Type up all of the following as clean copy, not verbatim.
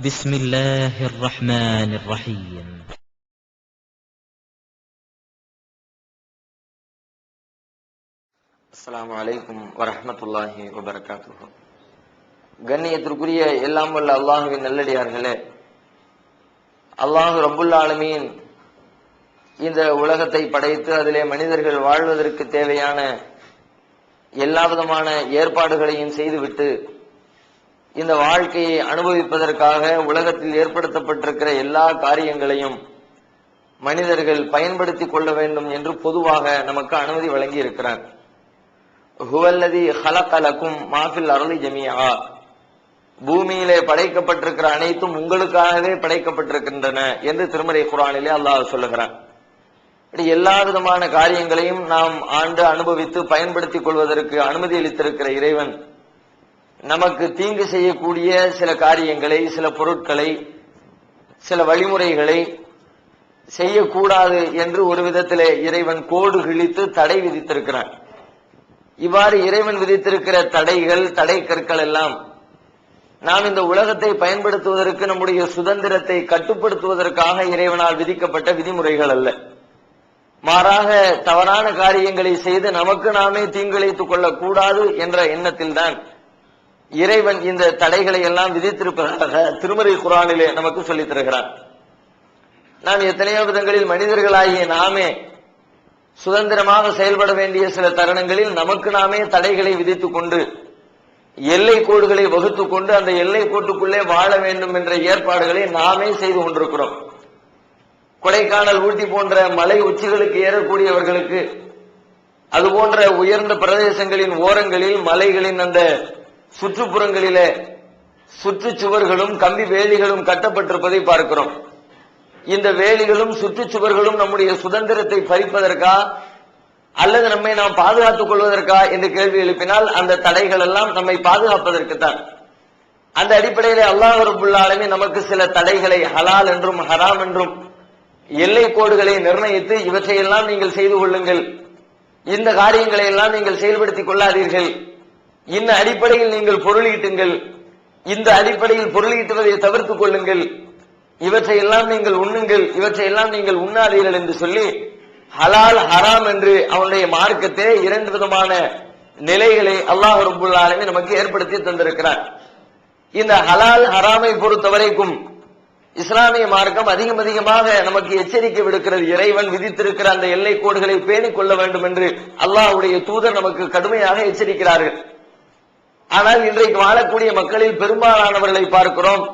بسم الله الرحمن الرحيم. அஸ்ஸலாமு அலைக்கும் வரஹ்மத்துல்லாஹி வபரகாத்துஹு. கண்ணியத்திற்குரிய எல்லாம் வல்ல அல்லாஹுவின் நல்லடியார்களே, அல்லாஹு ரப்புல் ஆலமீன் இந்த உலகத்தை படைத்து அதிலே மனிதர்கள் வாழ்வதற்கு தேவையான எல்லா விதமான ஏற்பாடுகளையும் செய்துவிட்டு இந்த வாழ்க்கையை அனுபவிப்பதற்காக உலகத்தில் ஏற்படுத்தப்பட்டிருக்கிற எல்லா காரியங்களையும் மனிதர்கள் பயன்படுத்திக் கொள்ள வேண்டும் என்று பொதுவாக நமக்கு அனுமதி வழங்கி இருக்கிறார். ஹுவல்லதி ஹலக லகும் மா ஃபில் அர்லி ஜமீஆ, பூமியிலே படைக்கப்பட்டிருக்கிற அனைத்தும் உங்களுக்காகவே படைக்கப்பட்டிருக்கின்றன என்று திருமறை குர்ஆனிலே அல்லாஹ் சொல்லுகிறான். எல்லா விதமான காரியங்களையும் நாம் ஆண்டு அனுபவித்து பயன்படுத்திக் கொள்வதற்கு அனுமதி அளித்திருக்கிற இறைவன் நமக்கு தீங்கு செய்யக்கூடிய சில காரியங்களை, சில பொருட்களை, சில வழிமுறைகளை செய்யக்கூடாது என்று ஒரு விதத்திலே இறைவன் கோடு கிழித்து தடை விதித்திருக்கிறான். இவ்வாறு இறைவன் விதித்திருக்கிற தடைகள், தடை கற்கள் எல்லாம் நாம் இந்த உலகத்தை பயன்படுத்துவதற்கு, நம்முடைய சுதந்திரத்தை கட்டுப்படுத்துவதற்காக இறைவனால் விதிக்கப்பட்ட விதிமுறைகள் அல்ல. மாறாக தவறான காரியங்களை செய்து நமக்கு நாமே தீங்கிழைத்துக் கொள்ளக்கூடாது என்ற எண்ணத்தில் தான் இறைவன் இந்த தடைகளை எல்லாம் விதித்திருப்பதாக திருமறை குர்ஆனிலே நமக்கு சொல்லித் தருகிறான். நாம் எத்தனையோ விதங்களில் மனிதர்களாகிய நாமே சுதந்திரமாக செயல்பட வேண்டிய சில தருணங்களில் நமக்கு நாமே தடைகளை விதித்துக் கொண்டு, எல்லை கோடுகளை வகுத்துக் கொண்டு அந்த எல்லை கோட்டுக்குள்ளே வாழ வேண்டும் என்ற ஏற்பாடுகளை நாமே செய்து கொண்டிருக்கிறோம். கொடைக்கானல், ஊட்டி போன்ற மலை உச்சிகளுக்கு ஏறக்கூடியவர்களுக்கு, அதுபோன்ற உயர்ந்த பிரதேசங்களின் ஓரங்களில், மலைகளின் அந்த சுற்றுப்புறங்களிலே சுற்றுச்சுவர்களும் கம்பி வேலிகளும் கட்டப்பட்டிருப்பதை பார்க்கிறோம். இந்த வேலிகளும் சுற்றுச்சுவர்களும் நம்முடைய சுதந்திரத்தை பறிப்பதற்கா அல்லது நம்மை நாம் பாதுகாத்துக் கொள்வதற்கா என்று கேள்வி எழுப்பினால் அந்த தடைகள் எல்லாம் நம்மை பாதுகாப்பதற்குத்தான். அந்த அடிப்படையிலே அல்லாஹ் ரப்புல் ஆலமீன் நமக்கு சில தடைகளை ஹலால் என்றும் ஹராம் என்றும் எல்லை கோடுகளை நிர்ணயித்து, இவற்றையெல்லாம் நீங்கள் செய்து கொள்ளுங்கள், இந்த காரியங்களை எல்லாம் நீங்கள் செயல்படுத்திக் கொள்ளாதீர்கள், இந்த அடிப்படையில் நீங்கள் பொருளீட்டுங்கள், இந்த அடிப்படையில் பொருளீட்டுவதை தவிர்த்துக் கொள்ளுங்கள், இவற்றையெல்லாம் நீங்கள் உண்ணுங்கள், இவற்றையெல்லாம் நீங்கள் உண்ணாதீர்கள் என்று சொல்லி ஹலால் ஹராம் என்று அவனுடைய மார்க்கத்தை இரண்டு விதமான நிலைகளை அல்லாஹ் ரப்புல் ஆலமீன் நமக்கு ஏற்படுத்தி தந்திருக்கிறார். இந்த ஹலால் ஹராமை பொறுத்தவரைக்கும் இஸ்லாமிய மார்க்கம் அதிகமாக நமக்கு எச்சரிக்கை விடுக்கிறது. இறைவன் விதித்திருக்கிற அந்த எல்லை கோடுகளை பேணிக் கொள்ள வேண்டும் என்று அல்லாஹ்வுடைய தூதர் நமக்கு கடுமையாக எச்சரிக்கிறார்கள். ஆனால் இன்றைக்கு வாழக்கூடிய மக்களில் பெரும்பாலானவர்களை பார்க்கிறோம்,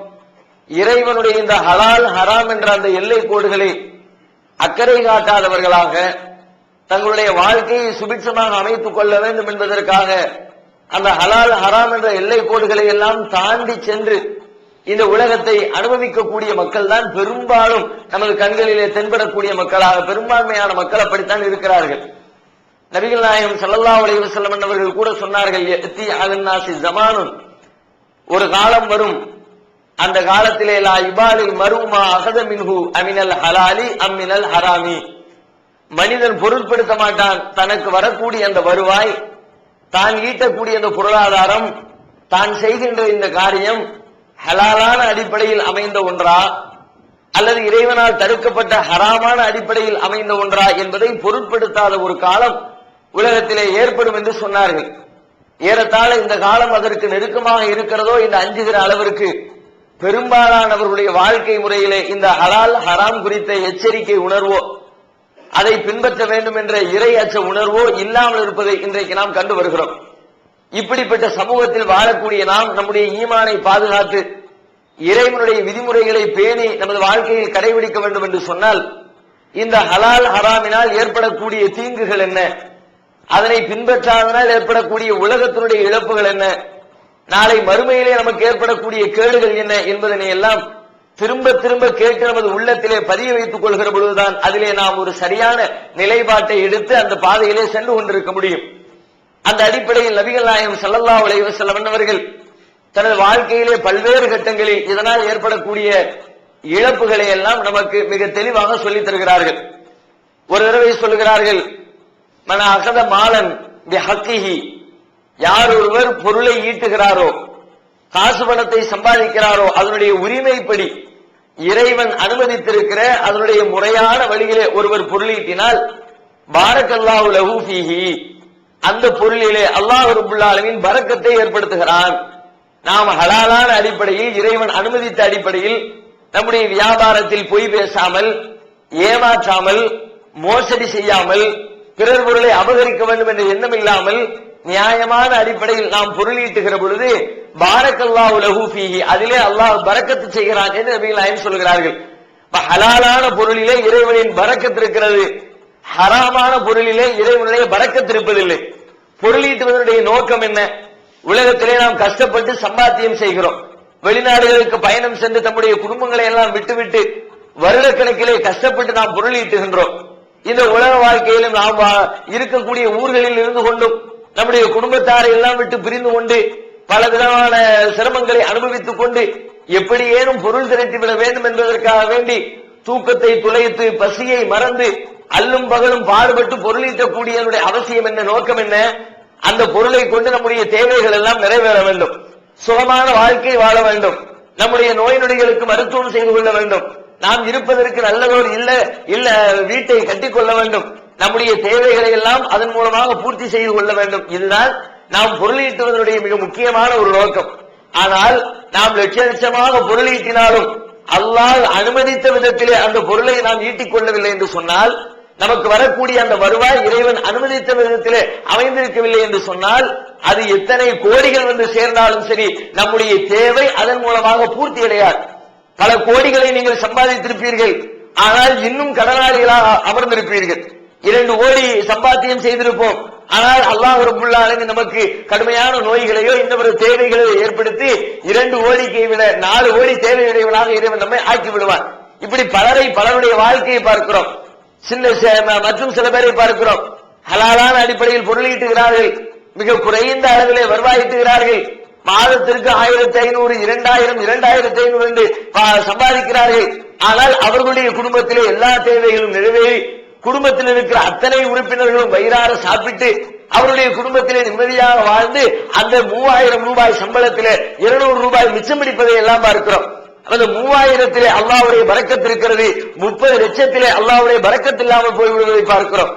இறைவனுடைய இந்த ஹலால் ஹராம் என்ற அந்த எல்லை கோடுகளை அக்கறை காட்டாதவர்களாக, தங்களுடைய வாழ்க்கையை சுபிட்சமாக அமைத்துக் கொள்ள வேண்டும் என்பதற்காக அந்த ஹலால் ஹராம் என்ற எல்லை கோடுகளை எல்லாம் தாண்டி சென்று இந்த உலகத்தை அனுபவிக்கக்கூடிய மக்கள் தான் பெரும்பாலும் நமது கண்களிலே தென்படக்கூடிய மக்களாக, பெரும்பான்மையான மக்கள் அப்படித்தான் இருக்கிறார்கள். நபிகள் நாயகம் ஸல்லல்லாஹு அலைஹி வஸல்லம் அவர்கள் கூட சொன்னார்கள், யத்தி அலன்னாசி ஸமானுன், ஒரு காலம் வரும், அந்த காலத்திலே லா இபாலில் மருமா அகத மின்ஹு அமினல் ஹலாலி அம்மினல் ஹராமி, மனிதன் பொருட்படுத்த மாட்டான் தனக்கு வரக்கூடிய அந்த வருவாய், தான் ஈட்டக்கூடிய அந்த பொருளாதாரம், தான் செய்கின்ற இந்த காரியம் ஹலாலான அடிப்படையில் அமைந்த ஒன்றா அல்லது இறைவனால் தடுக்கப்பட்ட ஹராமான அடிப்படையில் அமைந்த ஒன்றா என்பதை பொருட்படுத்தாத ஒரு காலம் உலகத்திலே ஏற்படும் என்று சொன்னார்கள். ஏறத்தாழ இந்த காலம் அதற்கு நெருக்கமாக இருக்கிறதோ என்று அஞ்சுகிற அளவிற்கு பெரும்பாலானவர்களுடைய வாழ்க்கை முறையிலே இந்த ஹலால் ஹராம் குறித்த எச்சரிக்கை உணர்வோ, அதை பின்பற்ற வேண்டும் என்ற இறை அச்ச உணர்வோ இல்லாமல் இருப்பதை இன்றைக்கு நாம் கண்டு வருகிறோம். இப்படிப்பட்ட சமூகத்தில் வாழக்கூடிய நாம் நம்முடைய ஈமானை பாதுகாத்து இறைவனுடைய விதிமுறைகளை பேணி நமது வாழ்க்கையில் கடைபிடிக்க வேண்டும் என்று சொன்னால், இந்த ஹலால் ஹராமினால் ஏற்படக்கூடிய தீங்குகள் என்ன, அதனை பின்பற்றாதனால் ஏற்படக்கூடிய உலகத்தினுடைய இழப்புகள் என்ன, நாளை மறுமையிலே நமக்கு ஏற்படக்கூடிய கேடுகள் என்ன என்பதனை எல்லாம் திரும்ப திரும்ப கேட்டு நமது உள்ளத்திலே பதிய வைத்துக் கொள்கிற பொழுதுதான் அதிலே நாம் ஒரு சரியான நிலைப்பாட்டை எடுத்து அந்த பாதையிலே சென்று கொண்டிருக்க முடியும். அந்த அடிப்படையில் நபிகள் நாயகம் ஸல்லல்லாஹு அலைஹி வஸல்லம் அவர்கள் தனது வாழ்க்கையிலே பல்வேறு கட்டங்களில் இதனால் ஏற்படக்கூடிய இழப்புகளை எல்லாம் நமக்கு மிக தெளிவாக சொல்லித் தருகிறார்கள். ஒரு தடவை சொல்லுகிறார்கள், மன அகத மாலன் பிஹக்கிஹி, யார் ஒருவர் பொருளை ஈட்டுகிறாரோ காசு பணத்தை சம்பாதிக்கிறாரோ அதனுடைய உரிமைப்படி இறைவன் அனுமதித்திருக்கிற அதனுடைய முறையான வழியிலே ஒருவர் பொருளீட்டினால் பாரக்கல்லாஹு லஹு ஃபீஹி, அந்த பொருளிலே அல்லாஹ் ரப்பல் ஆலமீன் பரக்கத்தை ஏற்படுத்துகிறான். நாம் ஹலாலான அடிப்படையில் இறைவன் அனுமதித்த அடிப்படையில் நம்முடைய வியாபாரத்தில் பொய் பேசாமல், ஏமாற்றாமல், மோசடி செய்யாமல், பிறர் பொருளை அபகரிக்க வேண்டும் என்ற எண்ணம் இல்லாமல் நியாயமான அடிப்படையில் நாம் பொருளீட்டுகிற பொழுது பாரக்கல்லாஹு லஹு ஃபீஹி, அதிலே அல்லாஹ் பரக்கத்து செய்கிறான் என்று நபிகள் நாயகம் சொல்கிறார்கள். ஹலாலான பொருளிலே இறைவனின் பரக்கத்து இருக்கிறது, ஹராமான பொருளிலே இறைவனுடைய பரக்கத்து இருப்பதில்லை. பொருளீட்டுவதனுடைய நோக்கம் என்ன? உலகத்திலே நாம் கஷ்டப்பட்டு சம்பாத்தியம் செய்கிறோம், வெளிநாடுகளுக்கு பயணம் சென்று தம்முடைய குடும்பங்களை எல்லாம் விட்டுவிட்டு வருடக்கணக்கிலே கஷ்டப்பட்டு நாம் பொருளீட்டுகின்றோம். இந்த உலக வாழ்க்கையிலும் நாம் இருக்கக்கூடிய ஊர்களில் இருந்து கொண்டும் நம்முடைய குடும்பத்தாரை எல்லாம் விட்டு பிரிந்து கொண்டு பல விதமான சிரமங்களை அனுபவித்துக் கொண்டு எப்படியேனும் பொருள் திரட்டிவிட வேண்டும் என்பதற்காக வேண்டி தூக்கத்தை துளைத்து பசியை மறந்து அல்லும் பகலும் பாடுபட்டு பொருளீட்டக்கூடிய அவசியம் என்ன, நோக்கம் என்ன? அந்த பொருளை கொண்டு நம்முடைய தேவைகள் எல்லாம் நிறைவேற வேண்டும், சுகமான வாழ்க்கை வாழ வேண்டும், நம்முடைய நோய் நொடிகளுக்கு மருத்துவம் செய்து கொள்ள வேண்டும், நாம் இருப்பதற்கு நல்லதோர் இல்ல வீட்டை கட்டிக்கொள்ள வேண்டும், நம்முடைய தேவைகளை எல்லாம் அதன் மூலமாக பூர்த்தி செய்து கொள்ள வேண்டும். இதுதான் நாம் பொருளீட்டுவதனுடைய மிக முக்கியமான ஒரு நோக்கம். ஆனால் நாம் லட்ச லட்சமாக பொருளீட்டினாலும் அல்லாஹ் அனுமதித்த விதத்திலே அந்த பொருளை நாம் ஈட்டிக் கொள்ளவில்லை என்று சொன்னால், நமக்கு வரக்கூடிய அந்த வருவாய் இறைவன் அனுமதித்த விதத்திலே அமைந்திருக்கவில்லை என்று சொன்னால், அது எத்தனை கோடிகள் வந்து சேர்ந்தாலும் சரி நம்முடைய தேவை அதன் மூலமாக பூர்த்தி அடையாது. பல கோடிகளை நீங்கள் சம்பாதித்திருப்பீர்கள், ஆனால் இன்னும் கடனாளிகளாக அமர்ந்திருப்பீர்கள். 2 கோடி சம்பாத்தியம் செய்திருப்போம், ஆனால் அல்லாஹ் ரப்பல் ஆலமீன் நமக்கு கடுமையான நோய்களையோ இன்னொரு தேவைகளையோ ஏற்படுத்தி 2 கோடிக்கு விட 4 கோடி தேவையுடையவனாக இறைவன் நம்மை ஆக்கி விடுவான். இப்படி பலருடைய வாழ்க்கையை பார்க்கிறோம். மற்றும் சில பேரை பார்க்கிறோம், ஹலாலான அடிப்படையில் பொருளீட்டுகிறார்கள், மிக குறைந்த அளவிலே வருவாயிட்டுகிறார்கள், மாதத்திற்கு 1500, 2000, 2500 என்று சம்பாதிக்கிறார்கள். ஆனால் அவர்களுடைய குடும்பத்திலே எல்லா தேவைகளும் நிறைவேறி குடும்பத்தில் இருக்கிற அத்தனை உறுப்பினர்களும் வயிறார சாப்பிட்டு அவருடைய குடும்பத்திலே நிம்மதியாக வாழ்ந்து அந்த 3000 ரூபாய் சம்பளத்திலே 200 ரூபாய் மிச்சம் பிடிப்பதை எல்லாம் பார்க்கிறோம். அந்த 3000 அல்லாஹ்வுடைய பரக்கத்து இருக்கிறது, 30 லட்சத்திலே அல்லாஹ்வுடைய பரக்கத்து இல்லாமல் போய்விடுவதை பார்க்கிறோம்.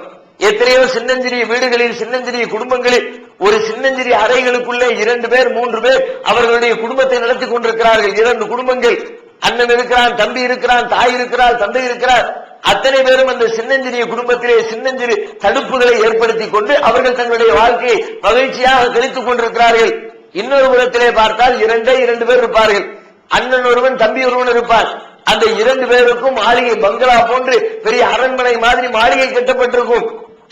எத்தனையோ சின்னஞ்சிறிய வீடுகளில், சின்னஞ்சிறிய குடும்பங்களில், ஒரு சின்னஞ்சிறிய அறைகளுக்குள்ளே 2 பேர் 3 பேர் அவர்களுடைய குடும்பத்தை நடத்தி கொண்டிருக்கிறார்கள். 2 குடும்பங்கள், அண்ணன் இருக்கிறான், தம்பி இருக்கிறான், தாய் இருக்கிறார், தந்தை இருக்கிறார், அத்தனை பேரும் அந்த சின்னஞ்சிறிய குடும்பத்திலே சின்னஞ்சிறு தடுப்புகளை ஏற்படுத்தி கொண்டு அவர்கள் தங்களுடைய வாழ்க்கையை மகிழ்ச்சியாக கழித்துக் கொண்டிருக்கிறார்கள். இன்னொரு புறத்திலே பார்த்தால் 2 பேர் இருப்பார்கள், அண்ணன் ஒருவன், தம்பி ஒருவன் இருப்பார். அந்த 2 பேருக்கும் மாளிகை, பங்களா போன்று பெரிய அரண்மனை மாதிரி மாளிகை கட்டப்பட்டிருக்கும்.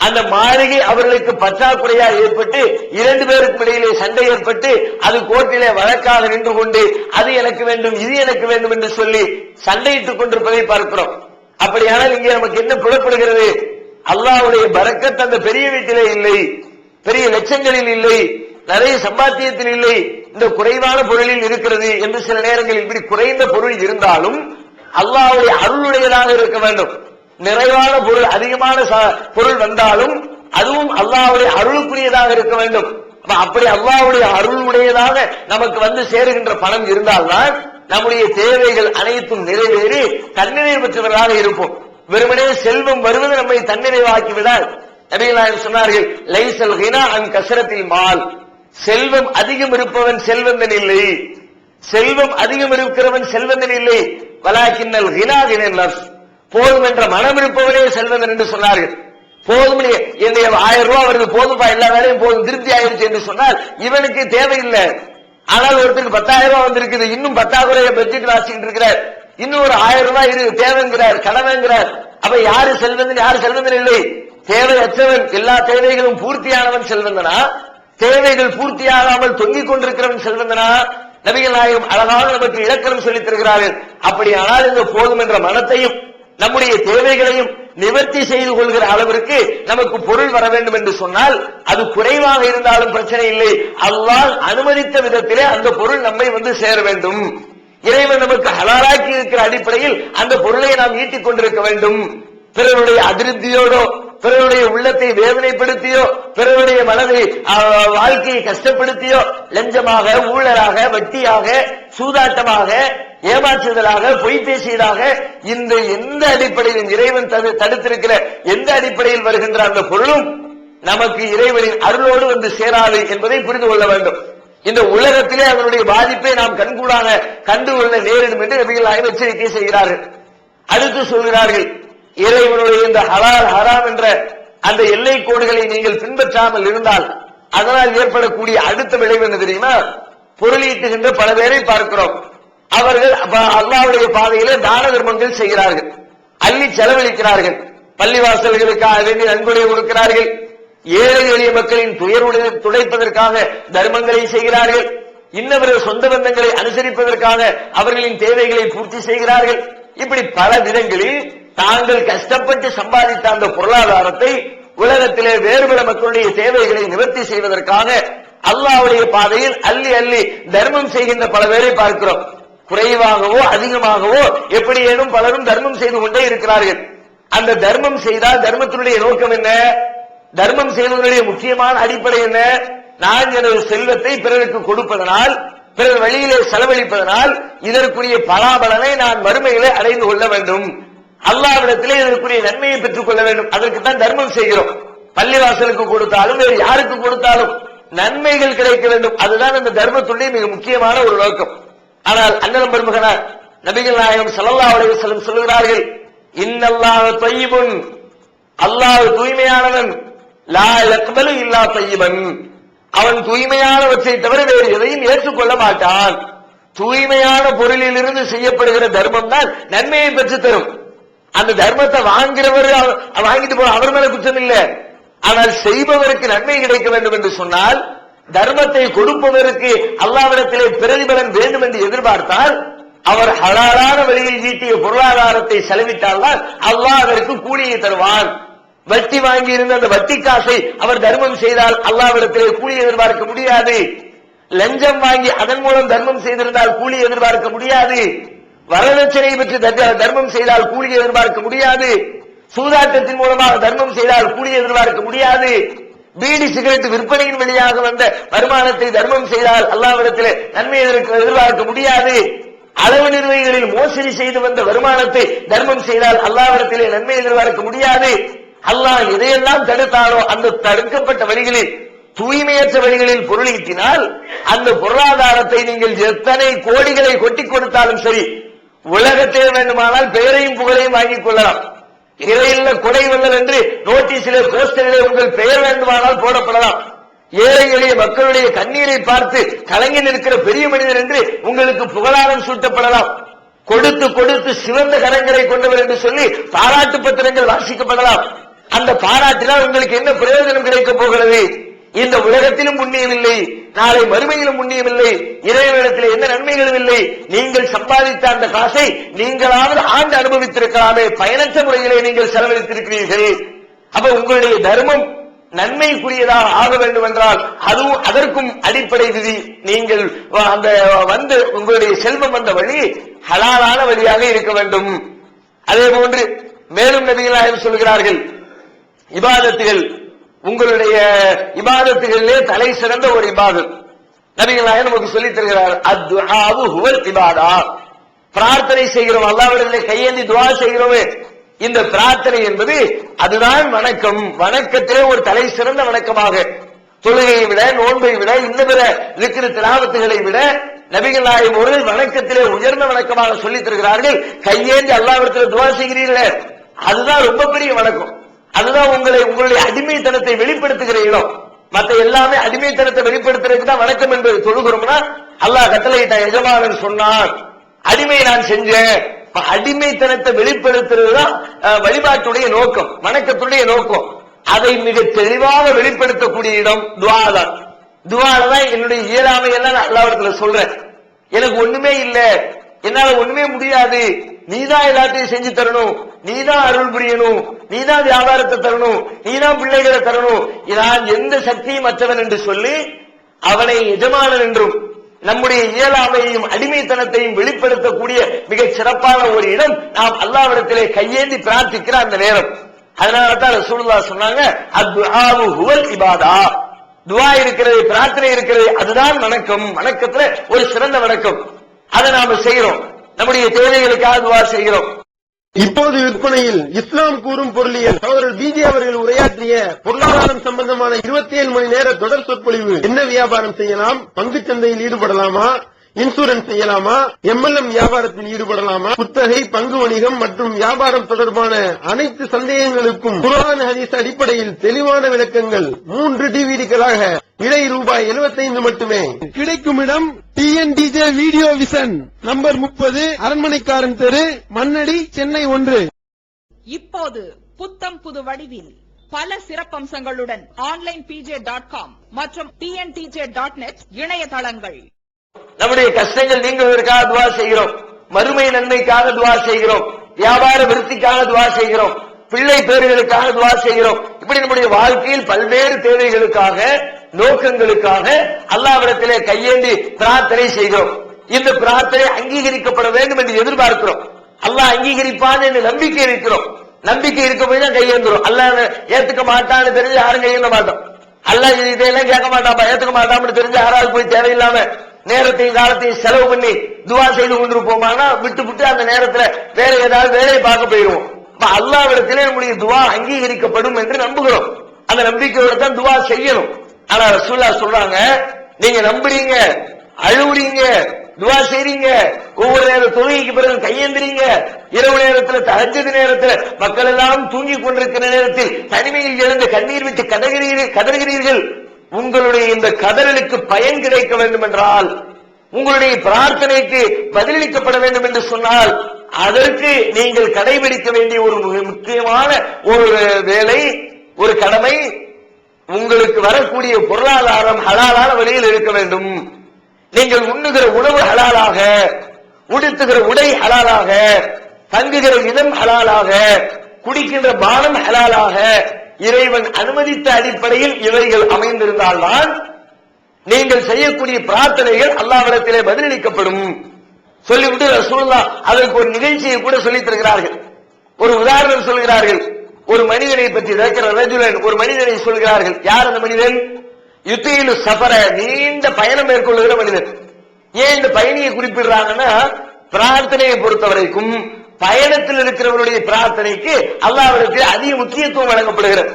அந்த மாளிகை அவர்களுக்கு பற்றாக்குறையா ஏற்பட்டு 2 பேருக்கும் இடையிலே சண்டை ஏற்பட்டு அது கோர்ட்டிலே வழக்காக நின்று கொண்டு அது எனக்கு வேண்டும், இது எனக்கு வேண்டும் என்று சொல்லி சண்டையிட்டுக் கொண்டிருப்பதை பார்க்கிறோம். அப்படியானால் இங்கே நமக்கு என்ன புலப்படுகிறது? அல்லாஹ்வுடைய பரக்கத் அந்த பெரிய வீட்டிலே இல்லை, பெரிய லட்சங்களில் இல்லை, நிறைய சம்பாத்தியத்தில் இல்லை, இந்த குறைவான பொருளில் இருக்கிறது என்று சில நேரங்களில் இப்படி குறைந்த பொருள் இருந்தாலும் அல்லாஹ்வுடைய அருளுடையதாக இருக்க வேண்டும். நிறைவான பொருள், அதிகமான பொருள் வந்தாலும் அதுவும் அல்லாஹ்வுடைய அருளுக்குரியதாக இருக்க வேண்டும். அப்படி அல்லாஹ்வுடைய அருளுடையதாக நமக்கு வந்து சேருகின்ற பணம் இருந்தால்தான் நம்முடைய தேவைகள் அனைத்தும் நிறைவேறி தன்னிறைவு பெற்றவர்களாக இருப்போம். வெறுமனே செல்வம் வருவது நம்மை தன்னிறைவாக்கிவிடால். நபிகள் நாயகம் சொன்னார்கள், லைசல் கினா அன் கஸரத்தில் மால், செல்வம் அதிகம் இருப்பவன் செல்வந்தன் இல்லை, செல்வம் அதிகம் இருக்கிறவன் செல்வந்தன் இல்லை, வலாக்கின்னல் கினா கினன் நஃப்ஸ், போதும் என்ற மனம் இருப்பவனே செல்வந்தன் என்று சொன்னார்கள். போதும், என்னுடைய 1000 ரூபாய் வருது, போதும்பா, எல்லா வேலையும் போதும், திருப்தி ஆயிடுச்சு என்று சொன்னால் இவனுக்கு தேவையில்லை. ஆனால் ஒருத்தருக்கு 10,000 ரூபாய் வந்திருக்குது, இன்னும் பத்தாக்குறைய பட்ஜெட் வாசிக்கிட்டு இருக்கிறார், இன்னும் ஒரு 1000 ரூபாய் தேவைங்கிறார், கடமைங்கிறார். அப்ப யாரு செல்வந்தன், யாரு செல்வந்தன் இல்லை? தேவையற்றவன், எல்லா தேவைகளும் பூர்த்தியானவன் செல்வந்தனா, தேவைகள் பூர்த்தியாகாமல் தொங்கிக் கொண்டிருக்கிறவன் செல்வந்தனா? நபிகள் நாயகம் அழகாக நமக்கு இலக்கணம் சொல்லித் தருகிறார்கள். அப்படியானால் இந்த போதும் என்ற மனத்தையும் நம்முடைய தேவைகளையும் நிவர்த்தி செய்து கொள்கிற அளவிற்கு நமக்கு பொருள் வர வேண்டும் என்று சொன்னால் அது குறைவாக இருந்தாலும் பிரச்சனை இல்லை, அல்லாஹ் அனுமதித்த விதத்திலே அந்த பொருள் நம்மை வந்து சேர வேண்டும். இறைவன் நமக்கு ஹலாலாக்கி இருக்கிற அடிப்படையில் அந்த பொருளை நாம் ஈட்டிக் கொண்டிருக்க வேண்டும். பிறருடைய அதிருப்தியோடோ பிறருடைய உள்ளத்தை வேதனைப்படுத்தியோ, பிறருடைய மனதை வாழ்க்கையை கஷ்டப்படுத்தியோ, லஞ்சமாக, ஊழலாக, வட்டியாக, சூதாட்டமாக, ஏமாற்றுதலாக, பொய் பேசியதாக, இந்த எந்த அடிப்படையில் இறைவன் தடுத்திருக்கிற எந்த அடிப்படையில் வருகின்ற அந்த பொருளும் நமக்கு இறைவனின் அருளோடு வந்து சேராது என்பதை புரிந்து கொள்ள வேண்டும். இந்த உலகத்திலே அதனுடைய பாதிப்பை நாம் கண்கூடாக கண்டுகொள்ள நேரிடும் என்று நபிகள் நாயகம் எச்சரிக்கை செய்கிறார்கள். அடுத்து சொல்கிறார்கள், இறைவனுடைய இந்த ஹலால் ஹராம் என்ற அந்த எல்லை கோடுகளை நீங்கள் பின்பற்றாமல் இருந்தால் அதனால் ஏற்படக்கூடிய அடுத்த விளைவு என்ன தெரியுமா? பொருளீட்டுகின்ற பல பேரை பார்க்கிறோம். அவர்கள் அல்லாஹ்வுடைய பாதையிலே தான தர்மங்கள் செய்கிறார்கள், அள்ளி செலவழிக்கிறார்கள், பள்ளிவாசல்களுக்காக வேண்டி நன்கொடை கொடுக்கிறார்கள், ஏழை எளிய மக்களின் துயருடைய துடைப்பதற்காக தர்மங்களை செய்கிறார்கள், இன்னவர்கள் சொந்த பந்தங்களை அனுசரிப்பதற்காக அவர்களின் தேவைகளை பூர்த்தி செய்கிறார்கள். இப்படி பல விதங்களில் தாங்கள் கஷ்டப்பட்டு சம்பாதித்த அந்த பொருளாதாரத்தை உலகத்திலே வேறுபல மக்களுடைய தேவைகளை நிவர்த்தி செய்வதற்காக அல்லாஹ்வுடைய பாதையில் அள்ளி அள்ளி தர்மம் செய்கின்ற பல பேரை பார்க்கிறோம். குறைவாகவோ அதிகமாகவோ எப்படியேனும் பலரும் தர்மம் செய்து கொண்டே இருக்கிறார்கள். அந்த தர்மம் செய்தால் தர்மத்தினுடைய நோக்கம் என்ன? தர்மம் செய்வதனுடைய முக்கியமான அடிப்படை என்ன? நான் எனது செல்வத்தை பிறருக்கு கொடுப்பதனால், பிறர் வழியிலே செலவழிப்பதனால் இதற்குரிய பலாபலனை நான் மறுமையிலே அடைந்து கொள்ள வேண்டும், அல்லாஹ்விடத்திலே இதற்குரிய நன்மையை பெற்றுக் கொள்ள வேண்டும். அதற்கு தான் தர்மம் செய்கிறோம். பள்ளிவாசலுக்கு கொடுத்தாலும் வேறு யாருக்கு கொடுத்தாலும் நன்மைகள் கிடைக்க வேண்டும். அதுதான் அந்த தர்மத்துடைய மிக முக்கியமான ஒரு நோக்கம். ஆனால் அண்ணன் பெருமகனார் நபிகள் நாயகம் ஸல்லல்லாஹு அலைஹி வஸல்லம் சொல்கிறார்கள், இன்னல்லாஹ தய்யிபுன், அல்லாஹ் தூய்மையானவன், லா யக்பலு இல்லா தய்யிபன், அவன் தூய்மையானவற்றை தவிர வேறு எதையும் ஏற்றுக்கொள்ள மாட்டான். தூய்மையான பொருளிலிருந்து செய்யப்படுகிற தர்மம் தான் நன்மையை பெற்று தரும். அந்த தர்மத்தை வாங்குறவர் வாங்கிட்டு போற அவர் மேல குற்றம் இல்லை. ஆனால் செய்பவருக்கு நன்மை கிடைக்க வேண்டும் என்று சொன்னால், தர்மத்தை கொடுப்பவருக்கு அல்லாஹ்விடத்திலே பிரதிபலன் வேண்டும் என்று எதிர்பார்த்தால் அவர் ஹலாலான வழியில் ஈட்டிய பொருளாதாரத்தை செலவிட்டால் தான் அல்லாஹ் அதற்கு கூலியை தருவான். வட்டி வாங்கி இருந்த அந்த வட்டி காசை அவர் தர்மம் செய்தால் அல்லாஹ்விடத்திலே கூலி எதிர்பார்க்க முடியாது. லஞ்சம் வாங்கி அதன் மூலம் தர்மம் செய்திருந்தால் கூலி எதிர்பார்க்க முடியாது. வரதட்சணை பெற்று தர்மம் செய்தால் கூலி எதிர்பார்க்க முடியாது. சூதாட்டத்தின் மூலமாக தர்மம் செய்தால் கூலி எதிர்பார்க்க முடியாது. பீடி சிகரெட் விற்பனையின் வழியாக வந்த வருமானத்தை தர்மம் செய்தால் அல்லாஹ்விடத்திலே நன்மை எதிர்பார்க்க முடியாது. அளவு நிர்ணயங்களில் மோசடி செய்து வந்த வருமானத்தை தர்மம் செய்தால் அல்லாஹ்விடத்திலே நன்மை எதிர்பார்க்க முடியாது. அல்லாஹ் எதையெல்லாம் தடுத்தாரோ அந்த தடுக்கப்பட்ட வழிகளில், தூய்மையற்ற வழிகளில் பொருளீட்டினால் அந்த பொருளாதாரத்தை நீங்கள் எத்தனை கோடிகளை கொட்டி கொடுத்தாலும் சரி, உலகத்தில் வேண்டுமானால் பெயரையும் புகழையும் வாங்கிக் கொள்ளலாம். இறையில்ல கொடை வள்ளல் என்று நோட்டீஸிலே போஸ்டரிலே உங்கள் பெயர் வேண்டுமானால் போடப்படலாம். ஏழை எளிய மக்களுடைய கண்ணீரை பார்த்து கலங்கி நிற்கிற பெரிய மனிதர் என்று உங்களுக்கு புகழாரம் சூட்டப்படலாம். கொடுத்து கொடுத்து சிவந்த கரங்களை கொண்டவர் என்று சொல்லி பாராட்டு பத்திரங்கள் வாசிக்கப்படலாம். அந்த பாராட்டினால் உங்களுக்கு என்ன பிரயோஜனம் கிடைக்கப் போகிறது? இந்த உலகத்திலும் புண்ணியம் இல்லை, நாளை மறுமையிலும் புண்ணியம் இல்லை, இறைவனிடத்தில் எந்த நன்மைகளும் இல்லை. நீங்கள் சம்பாதித்த அந்த காசை நீங்களாவது ஆண்டு அனுபவித்திருக்கலாமே, பயனற்ற முறையிலே நீங்கள் செலவழித்திருக்கிறீர்கள். அப்ப உங்களுடைய தர்மம் நன்மைக்குரியதாக ஆக வேண்டும் என்றால் அதுவும் அதற்கும் அடிப்படை விதி. நீங்கள் அந்த வந்து உங்களுடைய செல்வம் வந்த வழி ஹலாலான வழியாக இருக்க வேண்டும். அதே போன்று மேலும் நபிகள் நாயகம் சொல்கிறார்கள், இபாதத்துகள், உங்களுடைய இபாதத்துகளிலே தலை சிறந்த ஒரு இபாதத் நபிகள் நாயகம் நமக்கு சொல்லித் தருகிறார். அத்ஆவு ஹுவல் இபாதா, பிரார்த்தனை செய்கிறோம், அல்லாஹ்விடத்திலே கையேந்தி துஆ செய்கிறோமே, இந்த பிரார்த்தனை என்பது அதுதான் வணக்கம். வணக்கத்திலே ஒரு தலை சிறந்த வணக்கமாக, தொழுகையை விட, நோன்பை விட, இந்த பிற இருக்கிற திலாவத்துகளை விட நபிகள் நாயகம் அவர்கள் வணக்கத்திலே உயர்ந்த வணக்கமாக சொல்லித் தருகிறார்கள். கையேந்தி அல்லாஹ்விடத்திலே துஆ செய்கிறீர்களே, அதுதான் ரொம்ப பெரிய வணக்கம். அதுதான் உங்களுடைய அடிமைத்தனத்தை வெளிப்படுத்துகிற இடம். மற்ற எல்லாமே அடிமைத்தனத்தை வெளிப்படுத்துறதுக்கு தான் வணக்கம் என்பது. தொழுகிறோம்னா அல்லாஹ் கட்டளையிட்ட எஜமானன் சொன்னான், அடிமை நான் செஞ்சேன். அடிமைத்தனத்தை வெளிப்படுத்துறதுதான் வழிபாட்டுடைய நோக்கம், வணக்கத்துடைய நோக்கம். அதை மிக தெளிவாக வெளிப்படுத்தக்கூடிய இடம் துஆ தான். துஆல தான் என்னுடைய இயலாமை எல்லாம் நான் அல்லாஹ்விடத்துல சொல்றேன். எனக்கு ஒண்ணுமே இல்ல, என்னால ஒண்ணுமே முடியாது, நீதான் எல்லாத்தையும் செஞ்சு தரணும், நீதான் அருள் புரியணும், நீதான் வியாபாரத்தை தரணும், நீதான் பிள்ளைகளை தரணும், நான் எந்த சக்தியும் மற்றவன் என்று சொல்லி அவனை எஜமானன் என்றும் நம்முடைய இயலாமையையும் அடிமைத்தனத்தையும் வெளிப்படுத்தக்கூடிய மிக சிறப்பான ஒரு இடம் நாம் அல்லாஹ்விடத்திலே கையேந்தி பிரார்த்திக்கிற அந்த நேரம். அதனால தான் ரசூலுல்லாஹ் சொன்னாங்க அத்ஆவு ஹுவல் இபாதா, துஆ இருக்கிறது, பிரார்த்தனை இருக்கிறது, அதுதான் வணக்கம். வணக்கத்துல ஒரு சிறந்த வணக்கம். அதை நாம செய்கிறோம், நம்முடைய தேவைகளுக்காக துஆ செய்கிறோம். இப்போது விற்பனையில் இஸ்லாம் கூறும் பொருளியல் சகோதரர் பிஜே அவர்கள் உரையாற்றிய பொருளாதாரம் சம்பந்தமான 27 மணி நேர தொடர் சொற்பொழிவு. என்ன வியாபாரம் செய்யலாம், பங்கு சந்தையில் ஈடுபடலாமா, இன்சூரன்ஸ் செய்யலாமா, MLM வியாபாரத்தில் ஈடுபடலாமா, குத்தகை, பங்கு வணிகம் மற்றும் வியாபாரம் தொடர்பான அனைத்து சந்தேகங்களுக்கும் குர்ஆன் ஹதீஸ் அடிப்படையில் தெளிவான விளக்கங்கள் 3 டிவிடிகளாக விலை ரூபாய் 75 மட்டுமே. கிடைக்கும் இடம் TNDJ வீடியோ விஷன், நம்பர் 30, அரண்மனைக்காரன் தெரு, மண்ணடி, சென்னை 1. இப்போது புத்தம் புது வடிவில் பல சிறப்பம்சங்களுடன் onlinepj.com மற்றும் tntj.net இணையதளங்கள். நம்முடைய கஷ்டங்கள் நீங்குவதற்காக துஆ செய்கிறோம், மறுமை நன்மைக்காக துஆ செய்கிறோம், வியாபார விருத்திக்காக துஆ செய்கிறோம், பிள்ளை பேறுகளுக்காக துஆ செய்கிறோம். இப்படி நம்முடைய வாழ்க்கையில் பல்வேறு தேவைகளுக்காக, நோக்கங்களுக்காக அல்லாஹ்விடத்திலே கையேந்தி பிரார்த்தனை செய்கிறோம். இந்த பிரார்த்தனை அங்கீகரிக்கப்பட வேண்டும் என்று எதிர்பார்க்கிறோம். அல்லாஹ் அங்கீகரிப்பான் என்று நம்பிக்கை இருக்கிறோம். நம்பிக்கை இருக்க போய் தான் கையேந்துறோம். அல்லாஹ் ஏத்துக்க மாட்டான்னு தெரிஞ்சு யாரும் கையேந்த மாட்டோம். அல்லாஹ் இதெல்லாம் கேட்க மாட்டான், ஏத்துக்க மாட்டான்னு தெரிஞ்சு யாராவது போய் தேவையில்லாம நேரத்தையும் காலத்தையும் செலவு பண்ணி துஆ செய்து கொண்டிருப்போமானா விட்டு அந்த நேரத்துல வேற ஏதாவது வேலையை பார்க்க போயிருவோம். அல்லாஹ்விடத்திலே நம்முடைய துஆ அங்கீகரிக்கப்படும் என்று நம்புகிறோம். அந்த நம்பிக்கையோட தான் துஆ செய்யணும். ஆனா ரசூலுல்லாஹ் சொல்றாங்க, நீங்க நம்புறீங்க, அழுவுறீங்க, துஆ செய்றீங்க, ஒவ்வொரு நேரம் தொழுகைக்கு பிறகு கையேந்திரீங்க, இரவு நேரத்தில் தஹஜ்ஜுத் நேரத்தில் மக்கள் எல்லாம் தூங்கிக் கொண்டிருக்கிற நேரத்தில் தனிமையில் எழுந்து கண்ணீர் விட்டு கதறுகிறீர்கள். உங்களுடைய இந்த கதறலுக்கு பயன் கிடைக்க வேண்டும் என்றால், உங்களுடைய பிரார்த்தனைக்கு பதிலளிக்கப்பட வேண்டும் என்று சொன்னால், அதற்கு நீங்கள் கடைபிடிக்க வேண்டிய ஒரு முக்கியமான ஒரு வேலை, ஒரு கடமை, உங்களுக்கு வரக்கூடிய பொருளாதாரம் ஹலாலான வழியில் இருக்க வேண்டும். நீங்கள் உண்ணுகிற உணவு ஹலாலாக, உடுத்துகிற உடை ஹலாலாக, தங்குகிற இடம் ஹலாலாக, குடிக்கின்ற பானம் ஹலாலாக, இறைவன் அனுமதித்த அடிப்படையில் இவைகள் அமைந்திருந்தால்தான் நீங்கள் செய்யக்கூடிய பிரார்த்தனைகள் அல்லாஹ்விடத்திலே பதிலளிக்கப்படும். சொல்லிவிட்டு ரசூலுல்லாஹ் அதற்கு ஒரு நிகழ்ச்சியை கூட சொல்லித் தருகிறார்கள். ஒரு உதாரணம் சொல்கிறார்கள். ஒரு மனிதனை பற்றி ஒரு மனிதனை சொல்கிறார்கள். யார் அந்த மனிதன்? யுத்தீலு சஃபர, நீண்ட பயணம் மேற்கொள்ளுகிற மனிதன். ஏன் இந்த பயணியை குறிப்பிடுறாங்கன்னா, பிரார்த்தனையை பொறுத்தவரைக்கும் பயணத்தில் இருக்கிறவருடைய பிரார்த்தனைக்கு அல்லாஹ்விடத்தில் அதிக முக்கியத்துவம் வழங்கப்படுகிறது.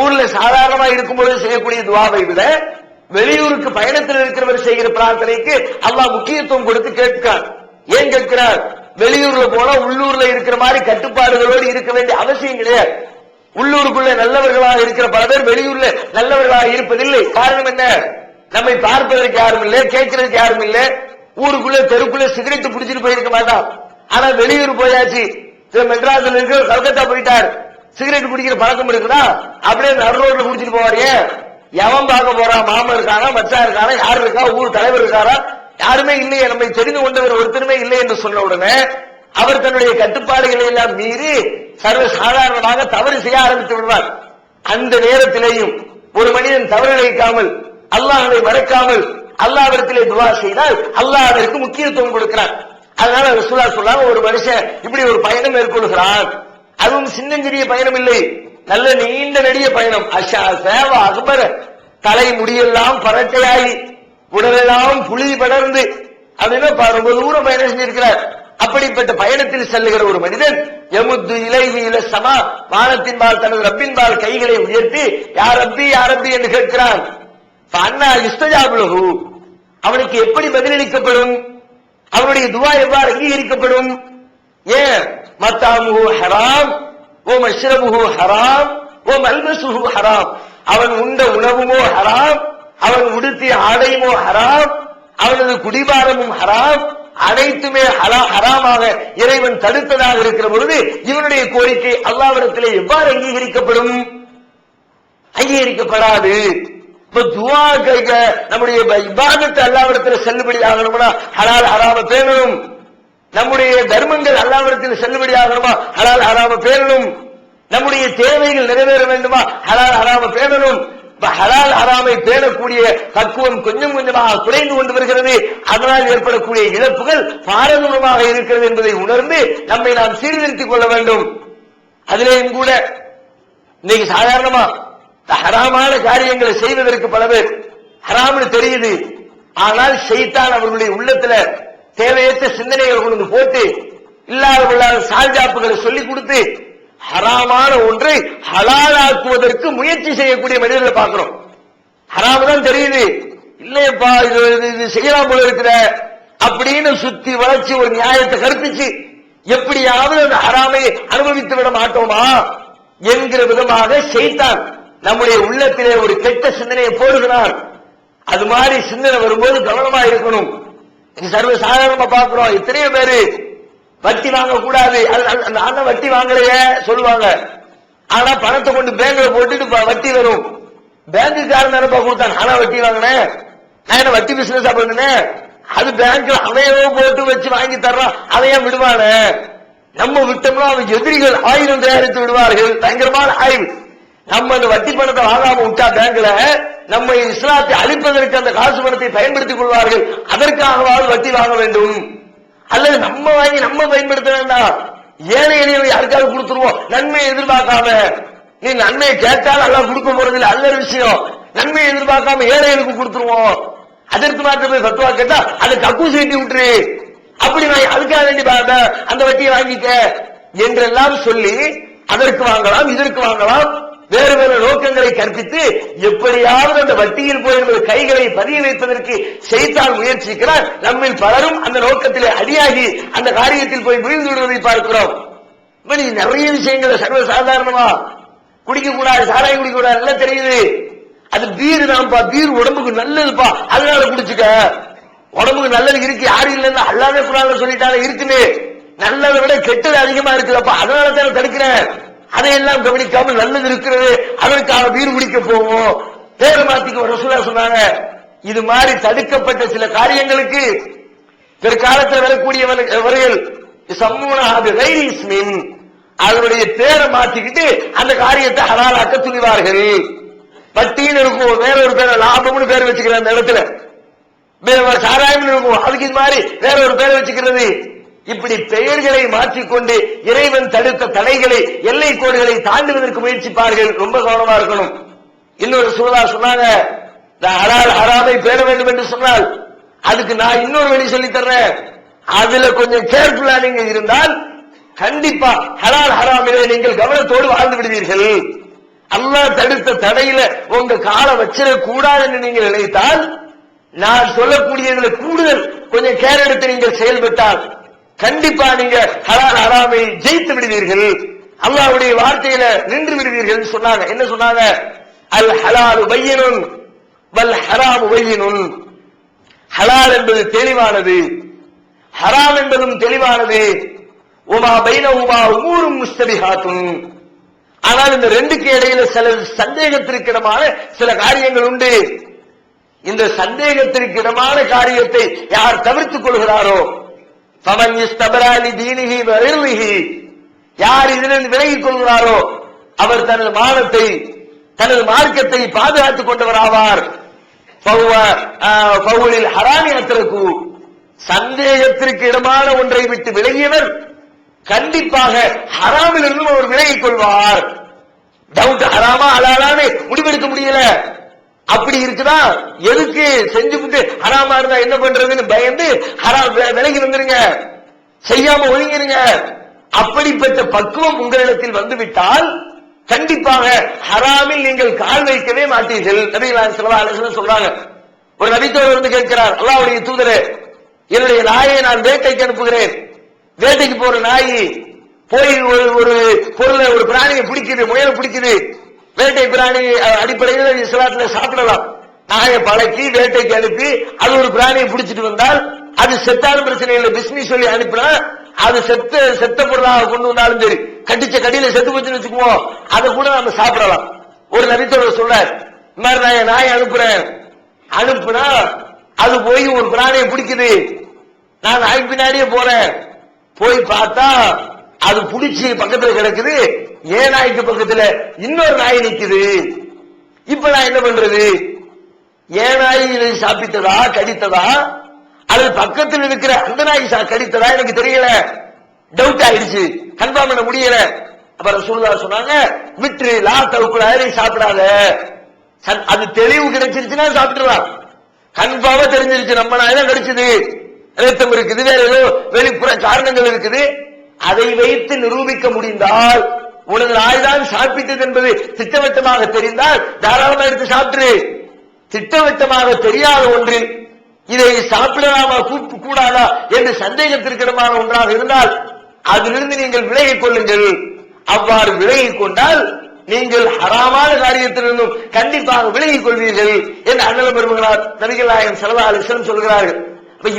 ஊர்ல சாதாரணமா இருக்கும்போது செய்யக்கூடிய துஆவை விட வெளியூருக்கு பயணத்தில் இருக்கிறவர் செய்கிற பிரார்த்தனைக்கு அல்லாஹ் முக்கியத்துவம் கொடுத்து கேட்கிறார். ஏன் கேட்கிறார்? வெளியூர்ல போனா உள்ளூர்ல இருக்கிற மாதிரி கட்டுப்பாடுகளோடு இருக்க வேண்டிய அவசியம் கிடையாது. உள்ளூருக்குள்ள நல்லவர்களாக இருக்கிற பல பேர் வெளியூர்ல நல்லவர்களாக இருப்பதில்லை. காரணம் என்ன? நம்மை பார்ப்பதற்கு யாரும் இல்லை, கேட்கறதுக்கு யாரும் இல்லை. ஊருக்குள்ள தெருக்குள்ள சிகரெட் பிடிச்சிட்டு போயிருக்க மாட்டான். ஆனா வெளியூர் போயாச்சு, மெட்ராஸ்ல இருக்க கல்கத்தா போயிட்டார், சிகரெட் குடிக்கிற பழக்கம் இருக்குதா? அப்படியே நடு ரோட்ல குடிச்சிட்டு போவாரு. எவன் பார்க்க போறான்? மாமன் இருக்கானா, மச்சான் இருக்கானா, யாரு இருக்கா, ஊர் தலைவர் இருக்காரா? யாருமே இல்லையே, நம்மை தெரிந்து கொண்டவர் ஒருத்தருமே இல்லை என்று சொன்ன உடனே அவர் தன்னுடைய கட்டுப்பாடுகளை எல்லாம் மீறி சர்வ சாதாரணமாக தவறு செய்ய ஆரம்பித்து விடுவார். அந்த நேரத்திலேயும் ஒரு மனிதன் தவறு இழைக்காமல், அல்லாஹ்வை மறக்காமல் அல்லாஹ்விடத்திலே துஆ செய்தால் அல்லாஹ் அதற்கு முக்கியத்துவம் கொடுக்கிறார். அதனால ரசூலுல்லாஹ் சொல்றாங்க, ஒரு மனுஷன் இப்படி ஒரு பயணம் மேற்கொள்கிறான், அதுவும் சின்னஞ்சிறிய பயணம் இல்லை, நல்ல நீண்ட நெடிய பயணம். அக்பர, தலை முடியெல்லாம் பரட்டையாகி உடலெல்லாம் புலி படர்ந்து அப்படின்னா ரொம்ப தூரம் பயணம் செஞ்சிருக்கிறார். அப்படிப்பட்ட பயணத்தில் செல்லுகிற ஒரு மனிதன் யமுத்து இலைஹி இல ஸமா, வானத்தின்பால் தனது ரப்பின்பால் கைகளை உயர்த்தி யா ரப்பி யா ரப்பி என்று கேட்கிறான். ஃபஅன்னா யுஸ்தஜாபு லஹு, அவனுக்கு எப்படி பதிலளிக்கப்படும்? அவனுடைய துஆ எவ்வாறு அங்கீகரிக்கப்படும்? ஏன்? மத்தாமுஹு ஹராம் வ மஷ்ரபுஹு ஹராம் வ மல்பசுஹு ஹராம், அவன் உண்ட உணவுமோ ஹராம், அவன் உடுத்திய ஆடையுமோ ஹராம், அவனது குடிபாரமும் ஹராம், அனைத்துமே ஹராமாக இறைவன் தடுத்ததாக இருக்கிற பொழுது இவனுடைய கோரிக்கை அல்லாஹ்விடத்திலே எவ்வாறு அங்கீகரிக்கப்படும்? அங்கீகரிக்கப்படாது. இப்ப துஆ கேட்க நம்முடைய இபாதத் அல்லாஹ்விடத்தில் செல்லுபடி ஆகணும்னா ஹலால் ஹராம பேணணும். நம்முடைய தர்மங்கள் அல்லாஹ்விடத்தில் செல்லுபடி ஆகணுமா ஹலால் ஹராம பேணணும். நம்முடைய தேவைகள் நிறைவேற வேண்டுமா ஹலால் ஹராம பேணணும். ஹலால் ஹராமை பேணக்கூடிய பக்குவம் கொஞ்சம் கொஞ்சமாக குறைந்து கொண்டு வருகிறது. அதனால் ஏற்படக்கூடிய இழப்புகள் பாரதூரமாக இருக்கிறது என்பதை உணர்ந்து நம்மை நாம் சீர்திருத்திக் கொள்ள வேண்டும். அதிலேயும் கூட இன்னைக்கு சாதாரணமா ஹராமான காரியங்களை செய்வதற்கு பல பேர் ஹராம்னு தெரியுது, ஆனால் ஷைத்தான் அவர்களுடைய உள்ளத்துல தேவையற்ற சிந்தனைகள் கொண்டு போட்டு இல்லாத சால்ஜாப்புகளை சொல்லிக் கொடுத்து ஹராமான ஒன்றை ஹலாலாக்குவதற்கு முயற்சி செய்யக்கூடிய மனிதர்களை பார்க்கிறோம். ஹராம் தான் தெரியுது, இல்லையப்பா இது செய்யலாம் போல இருக்கிற அப்படின்னு சுத்தி வளைச்சு ஒரு நியாயத்தை கற்பிச்சு எப்படியாவது அந்த ஹராமை அனுபவித்து விட மாட்டோமா என்கிற விதமாக ஷைத்தான் நம்முடைய உள்ளத்திலே ஒரு கெட்ட சிந்தனையை போடுகிறார். அது மாதிரி சிந்தனை வரும்போது கவனமா இருக்கணும். சர்வ சாதாரணமா பார்க்கிறோம், எத்தனையோ பேரு வட்டி வாங்க கூடாது, அந்த வட்டி வாங்கலையே சொல்லுவாங்க. ஆனா பணத்தை கொண்டு பேங்க்ல போட்டுட்டு வட்டி வரும். பேங்குக்காரன் நினைப்பா கொடுத்தான், ஆனா வட்டி வாங்கினேன், நான் என்ன வட்டி பிசினஸ் பண்ணினேன், அது பேங்க்ல அவையோ போட்டு வச்சு வாங்கி தர்றான், அதையா விடுவான? நம்ம விட்டோம்னா அவங்க எதிரிகள் 1000 தயாரித்து விடுவார்கள். பயங்கரமான ஆய்வு. நம்ம அந்த வட்டி பணத்தை வாங்காம விட்டா பேங்க்ல நம்ம இஸ்லாத்தை அழிப்பதற்கு அந்த காசு பணத்தை பயன்படுத்திக் கொள்வார்கள். அதற்காகவாவது வட்டி வாங்க வேண்டும். அல்லது நம்ம வாங்கி நம்ம பயன்படுத்த வேண்டாம், ஏழை எளியவை யாருக்காவது கொடுத்துருவோம், நன்மையை எதிர்பார்க்காம. நீ நன்மையை கேட்டால் எல்லாம் கொடுக்க போறதில்லை, அல்ல விஷயம். நன்மையை எதிர்பார்க்காம ஏழைகளுக்கு கொடுத்துருவோம். அதற்கு மாத்திரம் போய் பத்துவா கேட்டா அதை கக்கூசி வெட்டி விட்டுரு, அப்படி அதுக்காக வேண்டி அந்த வட்டியை வாங்கிக்க என்றெல்லாம் சொல்லி அதற்கு வாங்கலாம், இதற்கு வாங்கலாம், வேறு வேறு நோக்கங்களை கற்பித்து எப்படியாவது அந்த வட்டியில் போய் என்பது கைகளை பதிய வைப்பதற்கு ஷைத்தான் முயற்சிக்கிறார். நம்மில் பலரும் அந்த நோக்கத்திலே அடியாகி அந்த காரியத்தில் போய் விழுந்து விடுவதை பார்க்கிறோம். நிறைய விஷயங்கள் சர்வ சாதாரணமா குடிக்க கூடாது, சாராயம் குடிக்க கூடாது எல்லாம் தெரியுது. அது பீர் தான்ப்பா, பீர் உடம்புக்கு நல்லதுப்பா, அதனால குடிச்சுக்க. உடம்புக்கு நல்லது இருக்கு, யாரும் இல்லைன்னா அல்லாத குரான்ல சொல்லிட்டாங்க இருக்குன்னு. நல்லதை விட கெட்டது அதிகமா இருக்குல்லப்பா, அதனால தானே தடுக்கிறேன். அதையெல்லாம் கவனிக்காமல் நல்லது இருக்கிறது, அதற்காக பீர் குடிக்க போவோம், பேரை மாத்திக்க ரசூலுல்லாஹ் சொன்னாங்க. இது மாதிரி தடுக்கப்பட்ட சில காரியங்களுக்கு பிற்காலத்தில் வரக்கூடியவர்கள் அதனுடைய பேரை மாத்திக்கிட்டு அந்த காரியத்தை ஹலாலாக்க துணிவார்கள். வட்டின்னு இருக்கும், வேற ஒரு பேரை லாபம்னு பேர் வச்சுக்கிற அந்த இடத்துல, சாராயம் இருக்கும், அதுக்கு இது மாதிரி வேற ஒரு பேரை வச்சுக்கிறது. இப்படி பெயர்களை மாற்றிக்கொண்டு இறைவன் தடுத்த தடைகளை, எல்லை கோடுகளை தாண்டுவதற்கு முயற்சிப்பார்கள். ரொம்ப கவனமா இருக்கணும். இன்னொரு சூழலா சொன்னாங்க, ஹலால் ஹராமை பேர வேண்டும் என்று சொன்னால் அதுக்கு நான் இன்னொரு வழி சொல்லி தர்றேன், அதுல கொஞ்சம் கேர்ஃபுல்லா நீங்க இருந்தால் கண்டிப்பா ஹலால் ஹராமிலே நீங்கள் கவனத்தோடு வாழ்ந்து விடுவீர்கள். அல்லாஹ் தடுத்த தடையில உங்க காலை வச்சிட கூடாது என்று நீங்கள் நினைத்தால், நான் சொல்லக்கூடியதுல கூடுதல் கொஞ்சம் கேர் எடுத்து நீங்கள் செயல்பட்டால் கண்டிப்பா நீங்க ஹலால் ஹராமை ஜெயித்து விடுவீர்கள், அல்லாஹ்வுடைய வார்த்தையில நின்று விடுவீர்கள் சொன்னாங்க. என்ன சொன்னாங்க? அல் ஹலாலு பையினுன் வல் ஹராமு பையினுன். ஹலால் என்பது தெளிவானது, ஹராம் என்பதும் தெளிவானது. உமா பைனஹுமா உமூரும் முஸ்தபிஹாத்துன். ஆனால் இந்த ரெண்டுக்கு இடையில சில சந்தேகத்திற்கிடமான சில காரியங்கள் உண்டு. இந்த சந்தேகத்திற்கிடமான காரியத்தை யார் தவிர்த்துக் கொள்கிறாரோ, ஃபமன் யஸ்தபரா லிதீனிஹி வ இர்லிஹி, யார் இதிலிருந்து விலகிக் கொள்கிறாரோ அவர் தனது மானத்தை, தனது மார்க்கத்தை பாதுகாத்துக் கொண்டவராவார். ஃபவுலில் ஹராமி அத்ரகு, சந்தேகத்திற்கு இடமான ஒன்றை விட்டு விலகியவர் கண்டிப்பாக ஹராமிலிருந்தும் அவர் விலகிக் கொள்வார். டவுட் ஹராமா ஹலாலான்னு முடிவெடுக்க முடியல, அப்படி இருக்குதா, எதுக்கு செஞ்சுக்கிட்டு ஹராமா இருந்தா என்ன பண்றதுன்னு பயந்து ஹராம் விலகி வந்துருங்க, செய்யாம ஒழுங்கிருங்க. அப்படிப்பட்ட பக்குவம் உங்களிடத்தில் வந்துவிட்டால் கண்டிப்பாக ஹராமில் நீங்கள் கால் வைக்கவே மாட்டீர்கள். நபிகள் ஸல்லல்லாஹு அலைஹி வஸல்லம் சொல்றாங்க, ஒரு நபித்தோழர் வந்து கேட்கிறார், அல்லாஹ்வுடைய தூதரே, என்னுடைய நாயை நான் வேட்டைக்கு அனுப்புகிறேன், வேட்டைக்கு போற நாய் போய் ஒரு பொருளை, ஒரு பிராணியை பிடிக்குது, முயலை பிடிக்குது. வேட்டை பிராணி அடிப்படையில் இஸ்லாத்துல சாப்பிடலாம். நாயை பழக்கி வேட்டைக்கு அனுப்பி அது ஒரு பிராணியை பிடிச்சிட்டு வந்தால் அது செத்தாலும் பிரச்சனை இல்லை, பிஸ்மி சொல்லி அனுப்பினா அது செத்த பொருளாக கொண்டு வந்தாலும் சரி, கடிச்ச கடியில செத்து போச்சுன்னு வச்சுக்குவோம், அதை கூட நம்ம சாப்பிடலாம். ஒரு நபித்தோழர் சொல்றார், இந்த மாதிரி நான் நாயை அனுப்புனா அது போய் ஒரு பிராணியை பிடிக்குது, நான் நாய் பின்னாடியே போறேன், போய் பார்த்தா அது புடிச்சு பக்கத்துல கிடக்குது, ஏன் நாய்க்கு பக்கத்துல இன்னொரு நாய் நிக்குது. இப்ப நான் என்ன பண்றது? ஏன் நாய் இதை சாப்பிட்டதா கடித்ததா அல்லது பக்கத்தில் இருக்கிற அந்த நாய் கடித்ததா எனக்கு தெரியல, டவுட் ஆயிடுச்சு, கன்ஃபார்ம் பண்ண முடியல. அப்ப ரசூலுல்லாஹ் சொன்னாங்க, விட்டு லா தவுக்குலாரி சாப்பிடாத. அது தெளிவு கிடைச்சிருச்சுன்னா சாப்பிட்டுலாம். கன்ஃபார்மா தெரிஞ்சிருச்சு நம்ம நாய் கிடைச்சது, ரத்தம் இருக்குது, வேற ஏதோ வெளிப்புற காரணங்கள் இருக்குது, அதை வைத்து நிரூபிக்க முடிந்தால், உனது நாய் தான் சாப்பிட்டது என்பது திட்டவட்டமாக தெரிந்தால் தாராளமாக எடுத்து சாப்பிட்டு. திட்டவட்டமாக தெரியாத ஒன்றில் இதை சாப்பிடலாமா கூடாதா என்று சந்தேகத்திற்கிடமான ஒன்றாக இருந்தால் அதிலிருந்து நீங்கள் விலகிக் கொள்ளுங்கள். அவ்வாறு விலகிக் கொண்டால் நீங்கள் ஹராமான காரியத்திலிருந்தும் கண்டிப்பாக விலகிக் கொள்வீர்கள் என்று அண்ணல் பெருமகனார் நபிகள் நாயகம் ஸல்லல்லாஹு அலைஹி வஸல்லம் சொல்கிறார்கள்.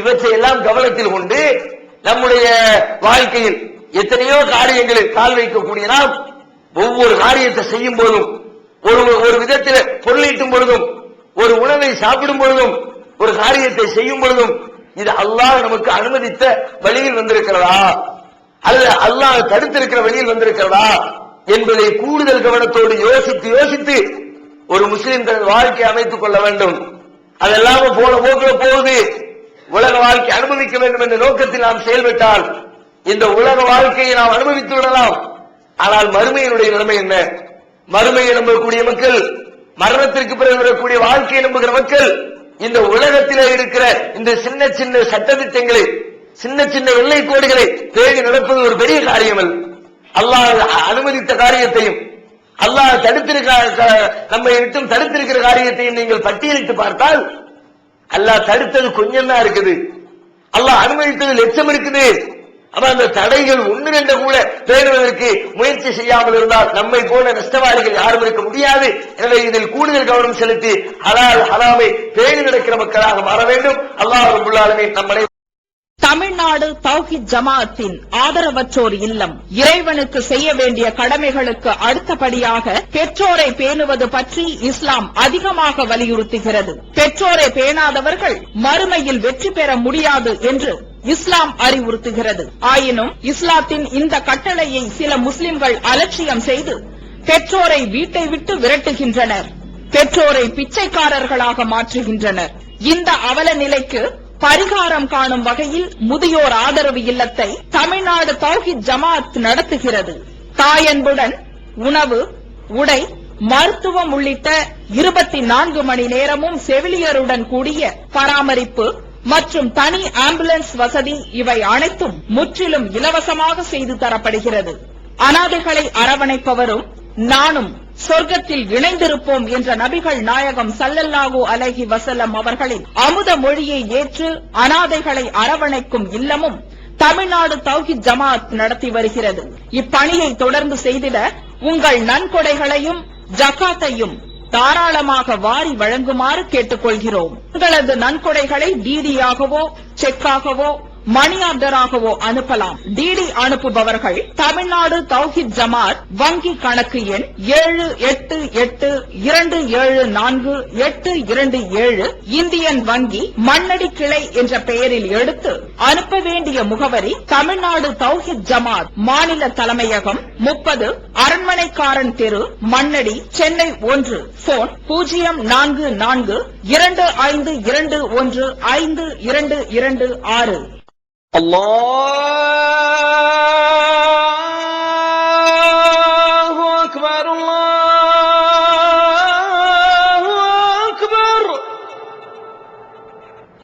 இவற்றை எல்லாம் கவனத்தில் கொண்டு நம்முடைய வாழ்க்கையில் எத்தனையோ காரியங்களில் கால் வைக்கக்கூடிய நாம் ஒவ்வொரு காரியத்தை செய்யும் போதும், ஒரு விதத்தில் பொருளீட்டும் பொழுதும், ஒரு உணவை சாப்பிடும் பொழுதும், ஒரு காரியத்தை செய்யும் பொழுதும், இது அல்லாஹ் நமக்கு அனுமதித்த வழியில் வந்திருக்கிறதா அல்லது அல்லாஹ் தடுத்திருக்கிற வழியில் வந்திருக்கிறதா என்பதை கூடுதல் கவனத்தோடு யோசித்து ஒரு முஸ்லிம் தனது வாழ்க்கையை அமைத்துக் கொள்ள வேண்டும். அதெல்லாம போன போக்குல போகுது, உலக வாழ்க்கை அனுபவிக்க வேண்டும் என்ற நோக்கத்தில் நாம் செயல்பட்டால் இந்த உலக வாழ்க்கையை நாம் அனுபவித்து விடலாம். ஆனால் மறுமையினுடைய நிலைமை என்ன? மறுமையை நம்பக்கூடிய மக்கள், மரணத்திற்கு பிறகு வரக்கூடிய வாழ்க்கையை நம்புகிற மக்கள் இந்த உலகத்திலே இருக்கிற இந்த சின்ன சின்ன சட்டத்திட்டங்களை, சின்ன சின்ன எல்லை கோடுகளை தேடி நடப்பது ஒரு பெரிய காரியம் அல்ல. அல்லாஹ் அனுமதித்த காரியத்தையும் அல்லாஹ் நம்மை விட்டும் தடுத்திருக்கிற காரியத்தையும் நீங்கள் பட்டியலிட்டு பார்த்தால் அல்லாஹ் தடுத்தது கொஞ்சம் தான் இருக்குது, அல்லாஹ் அனுமதித்தது லட்சம் இருக்குது. அப்ப அந்த தடைகள் ஒன்று ரெண்டு கூட பேணுவதற்கு முயற்சி செய்யாமல் இருந்தால் நம்மை போல நஷ்டவாளிகள் யாரும் இருக்க முடியாது. எனவே இதில் கூடுதல் கவனம் செலுத்தி ஹலால் ஹராமை பேணி நடக்கிற மக்களாக மாற வேண்டும். அல்லாஹ் ரப்பல் ஆலமீன் நம்மை. தமிழ்நாடு தௌஹீத் ஜமாஅத்தின் ஆதரவற்றோர் இல்லம் இறைவனுக்கு செய்ய வேண்டிய கடமைகளுக்கு அடுத்தபடியாக பெற்றோரை பேணுவது பற்றி இஸ்லாம் அதிகமாக வலியுறுத்துகிறது. பெற்றோரை பேணாதவர்கள் மறுமையில் வெற்றி பெற முடியாது என்று இஸ்லாம் அறிவுறுத்துகிறது. ஆயினும் இஸ்லாத்தின் இந்த கட்டளையை சில முஸ்லிம்கள் அலட்சியம் செய்து பெற்றோரை வீட்டை விட்டு விரட்டுகின்றனர், பெற்றோரை பிச்சைக்காரர்களாக மாற்றுகின்றனர். இந்த அவல நிலைக்கு பரிகாரம் காணும் வகையில் முதியோர் ஆதரவு இல்லத்தை தமிழ்நாடு தௌஹீத் ஜமாஅத் நடத்துகிறது. தாயன்புடன் உணவு, உடை, மருத்துவம் உள்ளிட்ட 24 மணி நேரமும் செவிலியருடன் கூடிய பராமரிப்பு மற்றும் தனி ஆம்புலன்ஸ் வசதி இவை அனைத்தும் முற்றிலும் இலவசமாக செய்து தரப்படுகிறது. அனாதைகளை அரவணைப்பவரும் நானும் சொர்க்கத்தில் இணைந்திருப்போம் என்ற நபிகள் நாயகம் ஸல்லல்லாஹு அலைஹி வஸல்லம் அவர்களின் அமுத மொழியை ஏற்று அனாதைகளை அரவணைக்கும் இல்லமும் தமிழ்நாடு தௌஹீத் ஜமாஅத் நடத்தி வருகிறது. இப்பணியை தொடர்ந்து செய்திட உங்கள் நன்கொடைகளையும் ஜகாத்தையும் தாராளமாக வாரி வழங்குமாறு கேட்டுக் கொள்கிறோம். உங்களது நன்கொடைகளை டிடியாகவோ செக்காகவோ மணி ஆர்டராகவோ அனுப்பலாம். டிடி அனுப்புபவர்கள் தமிழ்நாடு தௌஹீத் ஜமாஅத் வங்கி கணக்கு எண் 7882748827 இந்தியன் வங்கி மண்ணடி கிளை என்ற பெயரில் எடுத்து அனுப்ப வேண்டிய முகவரி தமிழ்நாடு தௌஹீத் ஜமாஅத் மாநில தலைமையகம் 30 அரண்மனைக்காரன் தெரு, மண்ணடி, சென்னை 1. போன் 044252152226. Allah